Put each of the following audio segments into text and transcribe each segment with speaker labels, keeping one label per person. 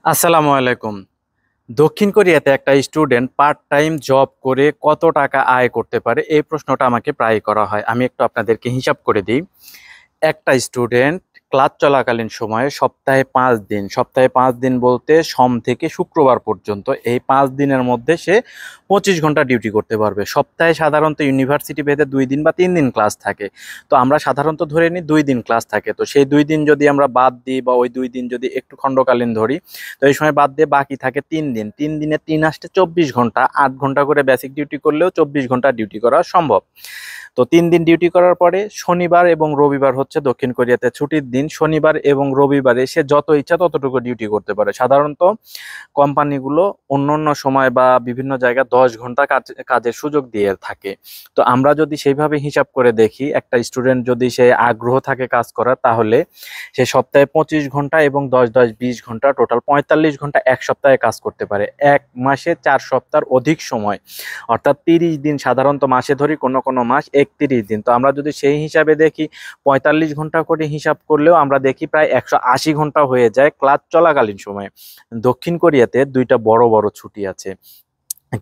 Speaker 1: আসসালামু আলাইকুম। দক্ষিণ কোরিয়াতে একটা স্টুডেন্ট পার্ট টাইম জব করে কত টাকা আয় করতে পারে? এই প্রশ্নটা আমাকে প্রায়ই করা হয়। আমি একটু আপনাদেরকে হিসাব করে দিই। একটা স্টুডেন্ট ক্লাস চলাকালীন সময়ে সপ্তাহে ৫ দিন বলতে সোম থেকে শুক্রবার পর্যন্ত এই ৫ দিনের মধ্যে সে ২৫ ঘন্টা ডিউটি করতে পারবে। সপ্তাহে সাধারণত ইউনিভার্সিটি ভেদে ২ দিন বা ৩ দিন ক্লাস থাকে। তো আমরা সাধারণত ধরে নিই ২ দিন ক্লাস থাকে। তো সেই ২ দিন যদি আমরা বাদ দিই বা ওই ২ দিন যদি একটু খণ্ডকালীন ধরি, তো এই সময় বাদ দিয়ে বাকি থাকে ৩ দিন। ৩ দিনে ৩ আসতে ২৪ ঘন্টা, ৮ ঘন্টা করে বেসিক ডিউটি করলেও ২৪ ঘন্টা ডিউটি করা সম্ভব। তো ৩ দিন ডিউটি করার পরে শনিবার এবং রবিবার হচ্ছে দক্ষিণ কোরিয়াতে ছুটির দিন। শনিবার এবং রবিবারে সে যত ইচ্ছা ততটুকু ডিউটি করতে পারে। সাধারণত কোম্পানিগুলো অন্যান্য সময় বা বিভিন্ন জায়গায় ১০ ঘন্টা কাজের সুযোগ দিয়ে থাকে। তো আমরা যদি সেইভাবে হিসাব করে দেখি, একটা স্টুডেন্ট যদি সে আগ্রহ থাকে কাজ করার, তাহলে সে সপ্তাহে ২৫ ঘন্টা এবং ১০ ২০ ঘন্টা টোটাল ৪৫ ঘন্টা এক সপ্তাহে কাজ করতে পারে। ১ মাসে ৪ সপ্তাহের অধিক সময়, অর্থাৎ ৩০ দিন। সাধারণত মাসে ধরি, কোনো কোনো মাস ৩১ দিন। তো আমরা যদি সেই হিসাবে দেখি, ৪৫ ঘন্টা করে হিসাব করলেও আমরা দেখি প্রায় ১৮০ ঘন্টা হয়ে যায় ক্লাস চলাকালীন সময়ে। দক্ষিণ কোরিয়াতে দুইটা বড় বড় ছুটি আছে,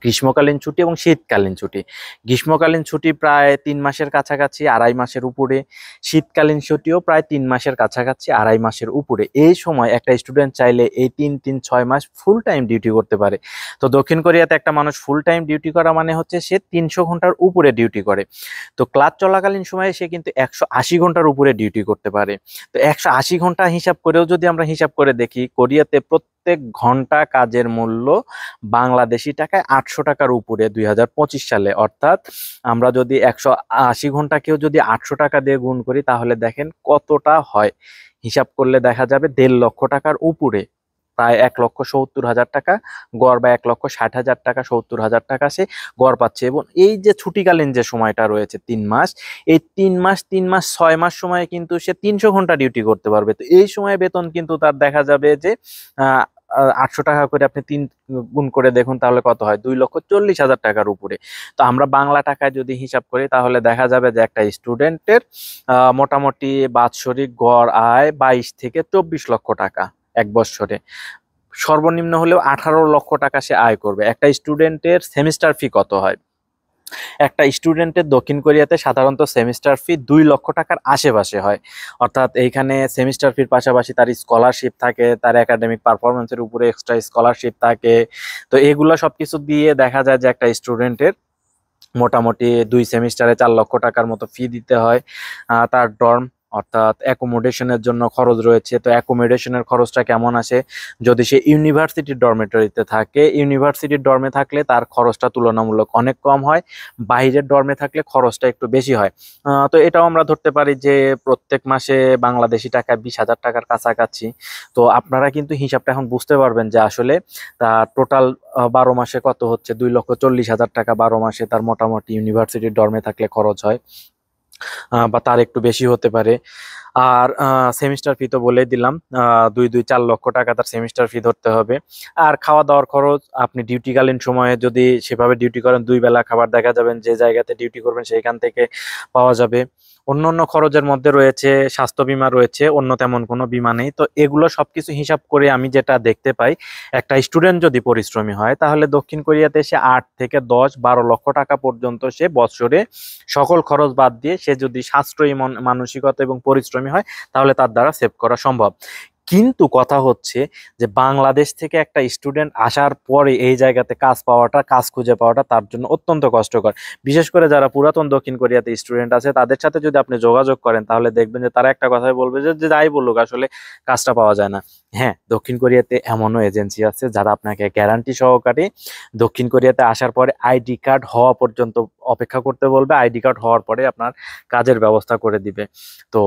Speaker 1: গ্রীষ্মকালীন ছুটি এবং শীতকালীন ছুটি। গ্রীষ্মকালীন ছুটি প্রায় ৩ মাসের কাছাকাছি, ২.৫ মাসের উপরে। শীতকালীন ছুটিও প্রায় ৩ মাসের কাছাকাছি, ২.৫ মাসের উপরে। এই সময় একটা স্টুডেন্ট চাইলে এই ৩ ৩ ৬ মাস ফুল টাইম ডিউটি করতে পারে। তো দক্ষিণ কোরিয়াতে একটা মানুষ ফুল টাইম ডিউটি করা মানে হচ্ছে সে ৩০০ ঘন্টার উপরে ডিউটি করে। তো ক্লাস চলাকালীন সময়ে সে কিন্তু ১৮০ ঘন্টার উপরে ডিউটি করতে পারে। তো ১৮০ ঘন্টা হিসাব করেও যদি আমরা হিসাব করে দেখি, কোরিয়াতে প্রত্যেক ঘন্টা কাজের মূল্য বাংলাদেশি টাকায় ৮০০ টাকার উপরে ২০২৫ সালে। অর্থাৎ আমরা যদি ১৮০ ঘন্টাকেও যদি ৮০০ টাকা দিয়ে গুণ করি, তাহলে দেখেন কতটা হয়। হিসাব করলে দেখা যাবে ১.৫ লক্ষ টাকার উপরে, প্রায় ১,৭০,০০০ টাকা গড়, বা ১,৬০,০০০ টাকা, ৭০,০০০ টাকা সে গড় পাচ্ছে। এবং এই যে ছুটিকালীন যে সময়টা রয়েছে ৩ মাস, এই ৩ মাস ৬ মাস সময়ে কিন্তু সে ৩০০ ঘন্টা ডিউটি করতে পারবে। তো এই সময়ে বেতন কিন্তু তার দেখা যাবে যে ৮০০ টাকা করে আপনি ৩ গুণ করে দেখুন, তাহলে কত হয়? ২,৪০,০০০ টাকার উপরে। তো আমরা বাংলা টাকায় যদি হিসাব করি, তাহলে দেখা যাবে যে একটা স্টুডেন্টের মোটামুটি বাৎসরিক গড় আয় ২২ থেকে ২৪ লক্ষ টাকা এক বছরে। সর্বনিম্ন হলেও ১৮ লক্ষ টাকা সে আয় করবে। একটা স্টুডেন্টের সেমিস্টার ফি কত হয়? একটা স্টুডেন্টের দক্ষিণ কোরিয়াতে সাধারণত সেমিস্টার ফি ২ লক্ষ টাকার আশেপাশে হয়। অর্থাৎ এইখানে সেমিস্টার ফির পাশাপাশি তার স্কলারশিপ থাকে, তার একাডেমিক পারফরমেন্সের উপরে এক্সট্রা স্কলারশিপ থাকে। তো এগুলো সবকিছু দিয়ে দেখা যায় যে একটা স্টুডেন্টের মোটামুটি ২ সেমিস্টারে ৪ লক্ষ টাকার মতো ফি দিতে হয়। তার ডর্ম, অর্থাৎ অ্যাকোমোডেশনের জন্য খরচ রয়েছে। তো অ্যাকোমোডেশনের খরচটা কেমন আসে? যদি সে ইউনিভার্সিটির ডরমেটরিতে থাকে, ইউনিভার্সিটির ডর্মে থাকলে তার খরচটা তুলনামূলক অনেক কম হয়। বাইরের ডর্মে থাকলে খরচটা একটু বেশি হয়। তো এটাও আমরা ধরতে পারি যে প্রত্যেক মাসে বাংলাদেশি টাকায় ২০,০০০ টাকার কাছাকাছি। তো আপনারা কিন্তু হিসাবটা এখন বুঝতে পারবেন যে আসলে তার টোটাল ১২ মাসে কত হচ্ছে? ২,৪০,০০০ টাকা ১২ মাসে তার মোটামুটি ইউনিভার্সিটির ডর্মে থাকলে খরচ হয়, বা তার একটু বেশি হতে পারে। আর সেমিস্টার ফি তো বলেই দিলাম, ২-৪ লক্ষ টাকা তার সেমিস্টার ফি ধরতে হবে। আর খাওয়া দাওয়ার খরচ, আপনি ডিউটিকালীন সময়ে যদি সেভাবে ডিউটি করেন, ২ বেলা খাবার দেখা যাবেন যে জায়গাতে ডিউটি করবেন সেইখান থেকে পাওয়া যাবে। অন্যান্য খরচের মধ্যে রয়েছে স্বাস্থ্য বীমা রয়েছে, অন্য তেমন কোনো বীমা নেই। তো এগুলো সবকিছু হিসাব করে আমি যেটা দেখতে পাই, একটা স্টুডেন্ট যদি পরিশ্রমী হয়, তাহলে দক্ষিণ কোরিয়াতে সে ৮ থেকে ১০-১২ লক্ষ টাকা পর্যন্ত সে বছরে সকল খরচ বাদ দিয়ে সে যদি সাশ্রয়ী মানসিকতা এবং পরিশ্রমী হয়, তাহলে তার দ্বারা সেভ করা সম্ভব। কিন্তু কথা হচ্ছে যে বাংলাদেশ থেকে একটা স্টুডেন্ট আসার পরে এই জায়গাতে কাজ খুঁজে পাওয়াটা তার জন্য অত্যন্ত কষ্টকর। বিশেষ করে যারা পুরাতন দক্ষিণ কোরিয়াতে স্টুডেন্ট আছে, তাদের সাথে যদি আপনি যোগাযোগ করেন, তাহলে দেখবেন যে তারা একটা কথাই বলবে যে যে যাই বলুক, আসলে কাজটা পাওয়া যায় না। হ্যাঁ, দক্ষিণ কোরিয়াতে এমনও এজেন্সি আছে যারা আপনাকে গ্যারান্টি সহকারে দক্ষিণ কোরিয়াতে আসার পরে আইডি কার্ড হওয়া পর্যন্ত অপেক্ষা করতে বলবে। আইডি কার্ড হওয়ার পরে আপনার কাজের ব্যবস্থা করে দিবে। তো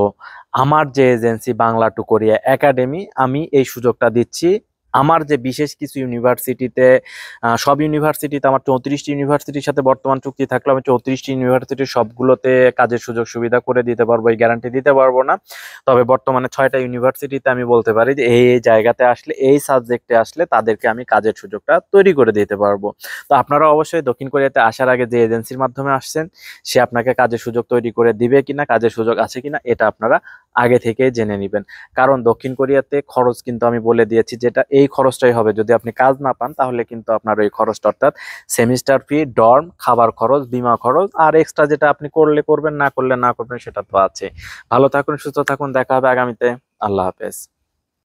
Speaker 1: আমার যে agency Bangla to Korea academy, আমি এই সুযোগটা দিচ্ছি। আমার যে বিশেষ কিছু ইউনিভার্সিটিতে, সব ইউনিভার্সিটিতে আমার ৩৪টি ইউনিভার্সিটির সাথে বর্তমান চুক্তি থাকলে আমি ৩৪টি ইউনিভার্সিটির সবগুলোতে কাজের সুযোগ সুবিধা করে দিতে পারবো, এই গ্যারান্টি দিতে পারবো না। তবে বর্তমানে ৬টা ইউনিভার্সিটিতে আমি বলতে পারি যে এই জায়গাতে আসলে, এই সাবজেক্টে আসলে তাদেরকে আমি কাজের সুযোগটা তৈরি করে দিতে পারবো। তো আপনারা অবশ্যই দক্ষিণ কোরিয়াতে আসার আগে যে এজেন্সির মাধ্যমে আসছেন, সে আপনাকে কাজের সুযোগ তৈরি করে দিবে কিনা, কাজের সুযোগ আছে কিনা, এটা আপনারা আগে থেকে জেনে নেবেন। কারণ দক্ষিণ কোরিয়াতে খরচ কিন্তু আমি বলে দিয়েছি, যেটা এই খরচটাই হবে যদি আপনি কাজ না পান, তাহলে কিন্তু আপনার ওই খরচটা, অর্থাৎ সেমিস্টার ফি, ডর্ম, খাবার খরচ, বিমা খরচ, আর এক্সট্রা যেটা আপনি করলে করবেন, না করলে না করবেন, সেটা তো আছে। ভালো থাকুন, সুস্থ থাকুন, দেখা হবে আগামীতে। আল্লাহ হাফেজ।